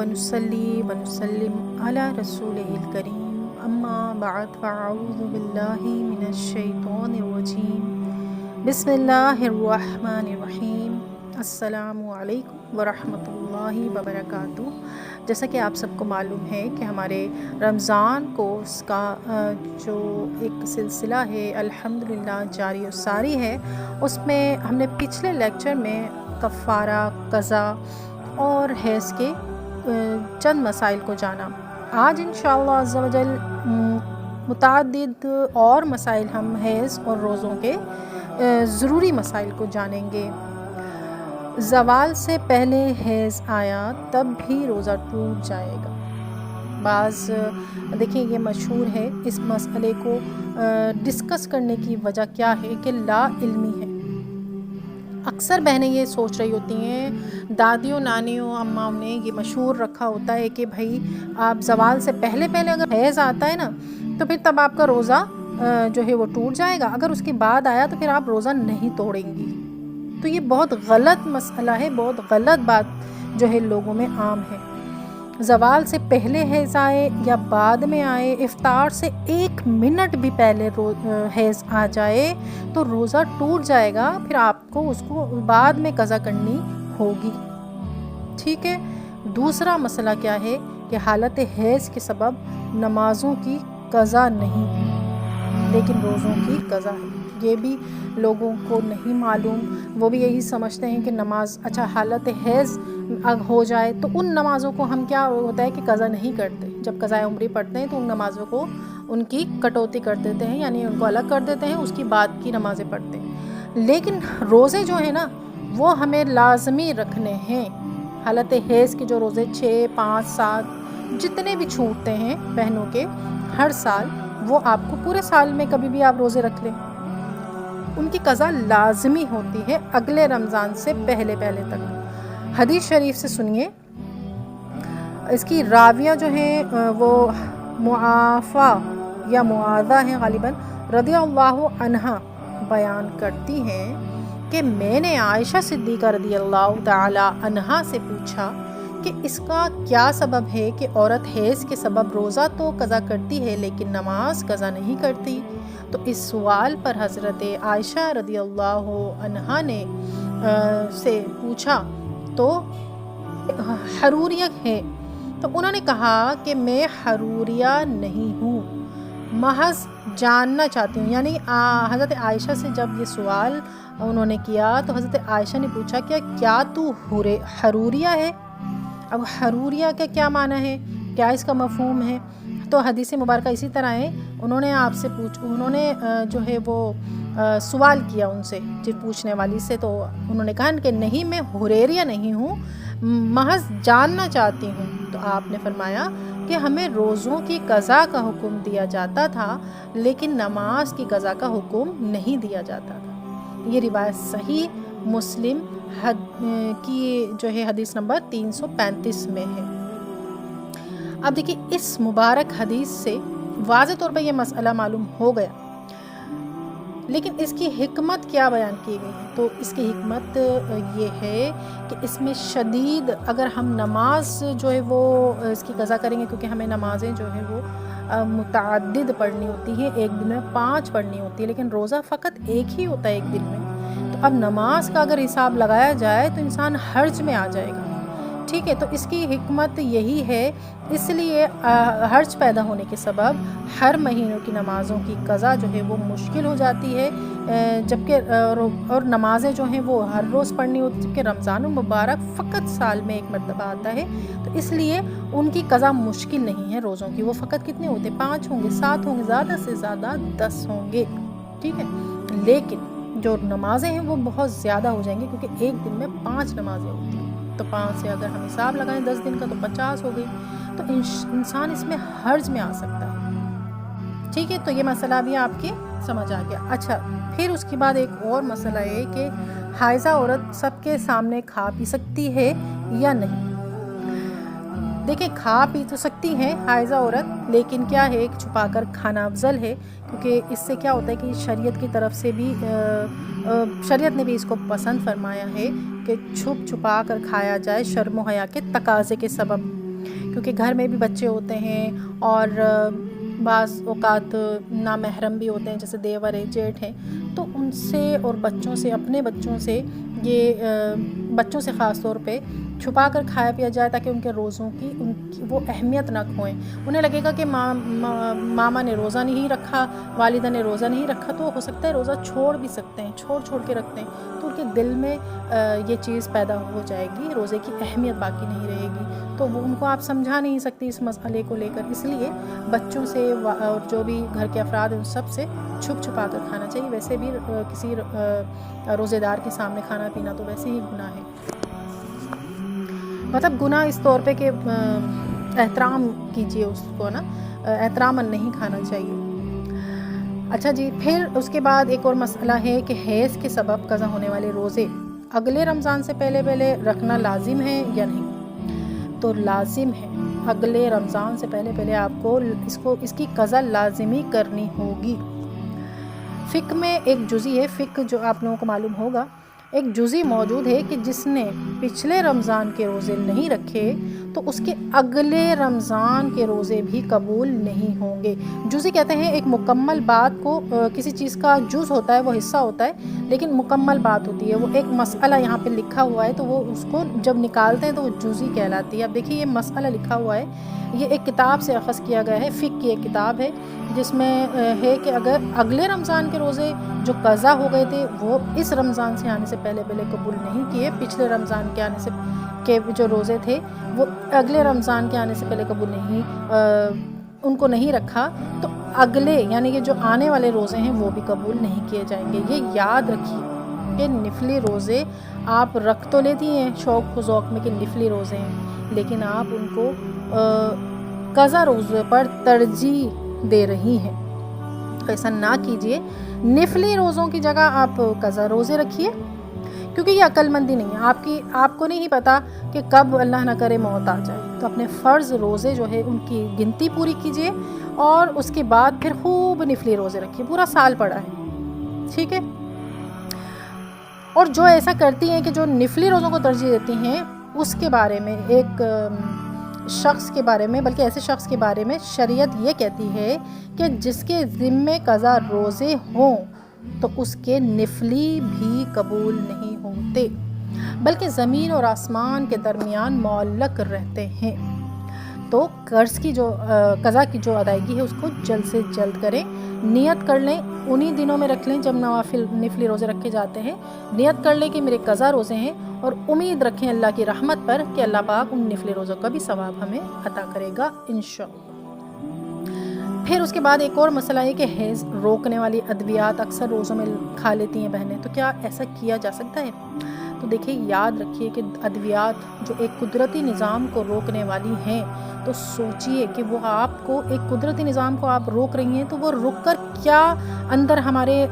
ونصلی ونسلم علی رسولہ الکریم اما بعد فاعوذ باللہ من الشیطان الرجیم بسم اللہ الرحمن الرحیم السلام علیکم ورحمۃ اللہ وبرکاتہ۔ جیسا کہ آپ سب کو معلوم ہے کہ ہمارے رمضان کورس کا جو ایک سلسلہ ہے الحمدللہ جاری و ساری ہے، اس میں ہم نے پچھلے لیکچر میں کفارہ، قضا اور حیض کے چند مسائل کو جانا۔ آج انشاءاللہ عز و جل متعدد اور مسائل ہم حیض اور روزوں کے ضروری مسائل کو جانیں گے۔ زوال سے پہلے حیض آیا تب بھی روزہ ٹوٹ جائے گا۔ بعض دیکھیں یہ مشہور ہے، اس مسئلے کو ڈسکس کرنے کی وجہ کیا ہے کہ لا علمی ہے۔ اکثر بہنیں یہ سوچ رہی ہوتی ہیں، دادیوں، نانیوں، اماؤں نے یہ مشہور رکھا ہوتا ہے کہ بھائی آپ زوال سے پہلے اگر حیض آتا ہے نا تو پھر تب آپ کا روزہ جو ہے وہ ٹوٹ جائے گا، اگر اس کے بعد آیا تو پھر آپ روزہ نہیں توڑیں گی۔ تو یہ بہت غلط مسئلہ ہے، بہت غلط بات جو ہے لوگوں میں عام ہے۔ زوال سے پہلے حیض آئے یا بعد میں آئے، افطار سے 1 منٹ بھی پہلے حیض آ جائے تو روزہ ٹوٹ جائے گا، پھر آپ کو اس کو بعد میں قضا کرنی ہوگی، ٹھیک ہے۔ دوسرا مسئلہ کیا ہے کہ حالت حیض کے سبب نمازوں کی قضا نہیں لیکن روزوں کی قضا ہے۔ یہ بھی لوگوں کو نہیں معلوم، وہ بھی یہی سمجھتے ہیں کہ نماز اچھا حالت حیض ہو جائے تو ان نمازوں کو ہم کیا ہوتا ہے کہ قضا نہیں کرتے، جب قضائے عمری پڑھتے ہیں تو ان نمازوں کو ان کی کٹوتی کر دیتے ہیں، یعنی ان کو الگ کر دیتے ہیں، اس کی بعد کی نمازیں پڑھتے ہیں۔ لیکن روزے جو ہیں نا وہ ہمیں لازمی رکھنے ہیں۔ حالت حیض کے جو روزے 6، 5، 7 جتنے بھی چھوٹتے ہیں بہنوں کے ہر سال، وہ آپ کو پورے سال میں کبھی بھی آپ روزے رکھ لیں، ان کی قضا لازمی ہوتی ہے اگلے رمضان سے پہلے تک۔ حدیث شریف سے سنیے، اس کی راویہ جو ہیں وہ معافہ یا معاذہ ہیں غالباً رضی اللہ عنہا بیان کرتی ہیں کہ میں نے عائشہ صدیقہ رضی اللہ تعالی عنہا سے پوچھا کہ اس کا کیا سبب ہے کہ عورت حیض کے سبب روزہ تو قضا کرتی ہے لیکن نماز قضا نہیں کرتی؟ تو اس سوال پر حضرت عائشہ رضی اللہ عنہا نے سے پوچھا تو حروریہ ہے، تو انہوں نے کہا کہ میں حروریہ نہیں ہوں، محض جاننا چاہتی ہوں۔ یعنی حضرت عائشہ سے جب یہ سوال انہوں نے کیا تو حضرت عائشہ نے پوچھا کہ کیا تو حروریہ ہے؟ اب حروریہ کا کیا معنی ہے، کیا اس کا مفہوم ہے؟ تو حدیث مبارکہ اسی طرح ہے، انہوں نے آپ سے انہوں نے جو ہے وہ سوال کیا ان سے، جو پوچھنے والی سے، تو انہوں نے کہا کہ نہیں میں حریریہ نہیں ہوں، محض جاننا چاہتی ہوں۔ تو آپ نے فرمایا کہ ہمیں روزوں کی قضا کا حکم دیا جاتا تھا لیکن نماز کی قضا کا حکم نہیں دیا جاتا تھا۔ یہ روایت صحیح مسلم کی جو ہے حدیث نمبر 335 میں ہے۔ اب دیکھیے اس مبارک حدیث سے واضح طور پر یہ مسئلہ معلوم ہو گیا، لیکن اس کی حکمت کیا بیان کی گئی ہے؟ تو اس کی حکمت یہ ہے کہ اس میں شدید، اگر ہم نماز جو ہے وہ اس کی قضا کریں گے، کیونکہ ہمیں نمازیں جو ہے وہ متعدد پڑھنی ہوتی ہیں، ایک دن میں 5 پڑھنی ہوتی ہے، لیکن روزہ فقط ایک ہی ہوتا ہے ایک دن میں۔ تو اب نماز کا اگر حساب لگایا جائے تو انسان حرج میں آ جائے گا، ٹھیک ہے۔ تو اس کی حکمت یہی ہے، اس لیے حرج پیدا ہونے کے سبب ہر مہینوں کی نمازوں کی قضا جو ہے وہ مشکل ہو جاتی ہے، جبکہ اور نمازیں جو ہیں وہ ہر روز پڑھنی ہوتی، جبکہ رمضان المبارک فقط سال میں 1 مرتبہ آتا ہے، تو اس لیے ان کی قضا مشکل نہیں ہے روزوں کی۔ وہ فقط کتنے ہوتے؟ 5 ہوں گے، 7 ہوں گے، زیادہ سے زیادہ 10 ہوں گے، ٹھیک ہے۔ لیکن جو نمازیں ہیں وہ بہت زیادہ ہو جائیں گے، کیونکہ ایک دن میں 5 نمازیں ہوتی ہیں، تو 5 سے اگر ہم حساب لگائیں 10 دن کا تو 50 ہو گئی، تو انسان اس میں حرج میں آ سکتا ہے، ٹھیک ہے۔ تو یہ مسئلہ بھی آپ کے سمجھ آ گیا۔ اچھا، پھر اس کے بعد ایک اور مسئلہ ہے کہ حائضہ عورت سب کے سامنے کھا پی سکتی ہے یا نہیں؟ دیکھیں، کھا پی تو سکتی ہے حائضہ عورت، لیکن کیا ہے کہ چھپا کر کھانا افضل ہے، کیونکہ اس سے کیا ہوتا ہے کہ شریعت کی طرف سے بھی شریعت نے بھی اس کو پسند فرمایا ہے کہ چھپا کر کھایا جائے شرم و حیا کے تقاضے کے سبب۔ کیونکہ گھر میں بھی بچے ہوتے ہیں اور بعض اوقات نامحرم بھی ہوتے ہیں، جیسے دیور ہے، جیٹھ ہیں، تو ان سے اور بچوں سے، اپنے بچوں سے، یہ بچوں سے خاص طور پہ چھپا کر کھایا پیا جائے تاکہ ان کے روزوں کی وہ اہمیت نہ کھوئیں۔ انہیں لگے گا کہ ماما نے روزہ نہیں رکھا، والدہ نے روزہ نہیں رکھا، تو ہو سکتا ہے روزہ چھوڑ بھی سکتے ہیں، چھوڑ کے رکھتے ہیں، تو ان کے دل میں یہ چیز پیدا ہو جائے گی، روزے کی اہمیت باقی نہیں رہے گی، تو وہ ان کو آپ سمجھا نہیں سکتی اس مسئلے کو لے کر۔ اس لیے بچوں سے اور جو بھی گھر کے افراد ہیں ان سب سے چھپا کر کھانا چاہیے۔ ویسے بھی کسی روزے دار کے سامنے کھانا پینا تو ویسے ہی گناہ ہے، مطلب گناہ اس طور پہ کہ احترام کیجئے اس کو نا، احتراماً نہیں کھانا چاہیے۔ اچھا جی، پھر اس کے بعد ایک اور مسئلہ ہے کہ حیض کے سبب قضا ہونے والے روزے اگلے رمضان سے پہلے رکھنا لازم ہے یا نہیں؟ تو لازم ہے، اگلے رمضان سے پہلے آپ کو اس کی قضا لازمی کرنی ہوگی۔ فقہ میں ایک جزی ہے، فقہ جو آپ لوگوں کو معلوم ہوگا، ایک جزی موجود ہے کہ جس نے پچھلے رمضان کے روزے نہیں رکھے تو اس کے اگلے رمضان کے روزے بھی قبول نہیں ہوں گے۔ جزی کہتے ہیں ایک مکمل بات کو، کسی چیز کا جز ہوتا ہے، وہ حصہ ہوتا ہے لیکن مکمل بات ہوتی ہے، وہ ایک مسئلہ یہاں پہ لکھا ہوا ہے تو وہ اس کو جب نکالتے ہیں تو وہ جزی کہلاتی ہے۔ اب دیکھیے یہ مسئلہ لکھا ہوا ہے، یہ ایک کتاب سے اخذ کیا گیا ہے، فقہ کی ایک کتاب ہے جس میں ہے کہ اگر اگلے رمضان کے روزے جو قضا ہو گئے تھے وہ اس رمضان سے آنے سے پہلے قبول نہیں کیے، پچھلے رمضان کے آنے سے کے جو روزے تھے وہ اگلے رمضان کے آنے سے پہلے قبول نہیں، ان کو نہیں رکھا، تو اگلے یعنی کہ جو آنے والے روزے ہیں وہ بھی قبول نہیں کیے جائیں گے۔ یہ یاد رکھیے کہ نفلی روزے آپ رکھ تو لیتی ہیں شوق و ذوق میں کہ نفلی روزے ہیں، لیکن آپ ان کو قضا روزے پر ترجیح دے رہی ہیں، ایسا نہ کیجئے۔ نفلی روزوں کی جگہ آپ قضا روزے رکھیے، کیونکہ یہ عقل مندی نہیں ہے، آپ کو نہیں پتا کہ کب اللہ نہ کرے موت آ جائے، تو اپنے فرض روزے جو ہے ان کی گنتی پوری کیجئے اور اس کے بعد پھر خوب نفلی روزے رکھیے، پورا سال پڑا ہے، ٹھیک ہے۔ اور جو ایسا کرتی ہیں کہ جو نفلی روزوں کو ترجیح دیتی ہیں، اس کے بارے میں ایک شخص کے بارے میں، بلکہ ایسے شخص کے بارے میں شریعت یہ کہتی ہے کہ جس کے ذمے قضا روزے ہوں تو اس کے نفلی بھی قبول نہیں ہوتے، بلکہ زمین اور آسمان کے درمیان معلق رہتے ہیں۔ تو قرض کی جو قضا کی جو ادائیگی ہے اس کو جلد سے جلد کریں، نیت کر لیں، انہی دنوں میں رکھ لیں جب نفلی روزے رکھے جاتے ہیں، نیت کر لیں کہ میرے قضا روزے ہیں، اور امید رکھیں اللہ کی رحمت پر کہ اللہ پاک ان نفلی روزوں کا بھی ثواب ہمیں عطا کرے گا انشاءاللہ۔ پھر اس کے بعد ایک اور مسئلہ ہے کہ حیض روکنے والی ادویات اکثر روزوں میں کھا لیتی ہیں بہنیں، تو کیا ایسا کیا جا سکتا ہے؟ تو دیکھیے یاد رکھیے کہ ادویات جو ایک قدرتی نظام کو روکنے والی ہیں، تو سوچئے کہ وہ آپ کو ایک قدرتی نظام کو آپ روک رہی ہیں تو وہ رک کر کیا اندر ہمارے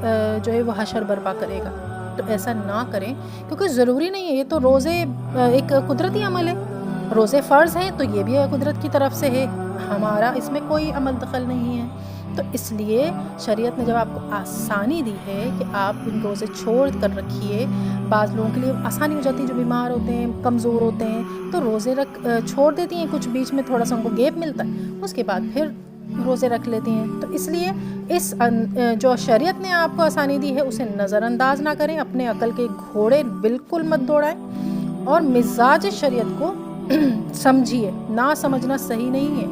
جو ہے وہ حشر برپا کرے گا، تو ایسا نہ کریں، کیونکہ ضروری نہیں ہے، یہ تو روزے ایک قدرتی عمل ہے، روزے فرض ہیں تو یہ بھی قدرت کی طرف سے ہے، ہمارا اس میں کوئی عمل دخل نہیں ہے، تو اس لیے شریعت نے جب آپ کو آسانی دی ہے کہ آپ ان روزے چھوڑ کر رکھیے، بعض لوگوں کے لیے آسانی ہو جاتی ہے جو بیمار ہوتے ہیں، کمزور ہوتے ہیں، تو روزے چھوڑ دیتی ہیں، کچھ بیچ میں تھوڑا سا ان کو گیپ ملتا ہے، اس کے بعد پھر روزے رکھ لیتی ہیں، تو اس لیے اس جو شریعت نے آپ کو آسانی دی ہے اسے نظر انداز نہ کریں، اپنے عقل کے گھوڑے بالکل مت دوڑائیں، اور مزاج شریعت کو سمجھیے، نہ سمجھنا صحیح نہیں ہے،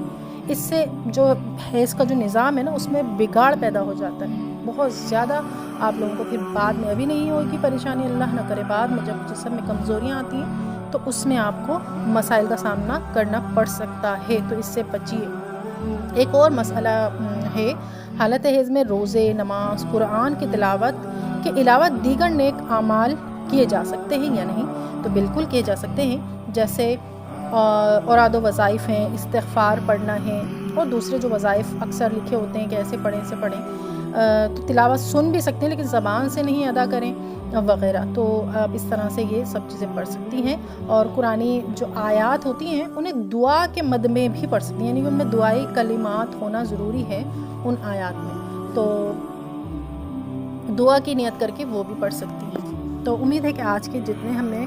اس سے جو حیض کا جو نظام ہے نا اس میں بگاڑ پیدا ہو جاتا ہے بہت زیادہ، آپ لوگوں کو پھر بعد میں ابھی نہیں ہوگی پریشانی، اللہ نہ کرے بعد میں جب جسم میں کمزوریاں آتی ہیں تو اس میں آپ کو مسائل کا سامنا کرنا پڑ سکتا ہے، تو اس سے بچیے۔ ایک اور مسئلہ ہے، حالت حیض میں روزے، نماز، قرآن کی تلاوت کے علاوہ دیگر نیک اعمال کیے جا سکتے ہیں یا نہیں؟ تو بالکل کیے جا سکتے ہیں، جیسے اوراد و وظائف ہیں، استغفار پڑھنا ہے، اور دوسرے جو وظائف اکثر لکھے ہوتے ہیں کہ ایسے پڑھیں ایسے پڑھیں، تو تلاوت سن بھی سکتے ہیں لیکن زبان سے نہیں ادا کریں وغیرہ، تو آپ اس طرح سے یہ سب چیزیں پڑھ سکتی ہیں، اور قرآنی جو آیات ہوتی ہیں انہیں دعا کے مد میں بھی پڑھ سکتی ہیں، یعنی ان میں دعائی کلمات ہونا ضروری ہے ان آیات میں، تو دعا کی نیت کر کے وہ بھی پڑھ سکتی ہیں۔ تو امید ہے کہ آج کے جتنے ہم نے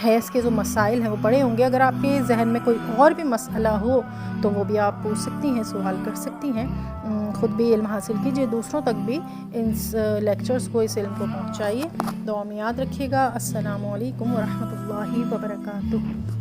حیض کے جو مسائل ہیں وہ پڑھے ہوں گے. اگر آپ کے ذہن میں کوئی اور بھی مسئلہ ہو تو وہ بھی آپ پوچھ سکتی ہیں, سوال کر سکتی ہیں. خود بھی علم حاصل کیجیے, دوسروں تک بھی ان لیکچرز کو, اس علم کو پہنچائیے. دعا میں یاد رکھیے گا. السلام علیکم ورحمۃ اللہ وبرکاتہ.